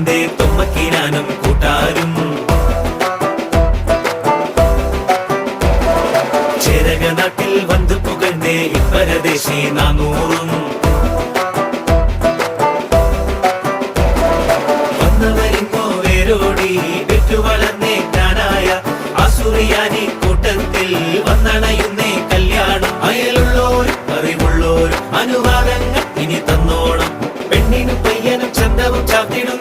വന്നേ തൊമ്മക്കിനാനും കൂട്ടാരും ചേരക നാട്ടിൽ വന്നു പുകഴ്ന്നേ ഇപ്പരദേശി 400 വന്നവരിങ്ങോ വേരോടി വെറ്റു വളർന്നേറ്റാനായ ആസുറിയാനി കൂട്ടത്തിൽ വന്നണയുന്നേ കല്യാണം അയലുള്ളോരും അറിവുള്ളോരും അനുവാദങ്ങൾ ഇനി തന്നോണം പെണ്ണിനും പയ്യനും ചന്തവും ചാത്തിടും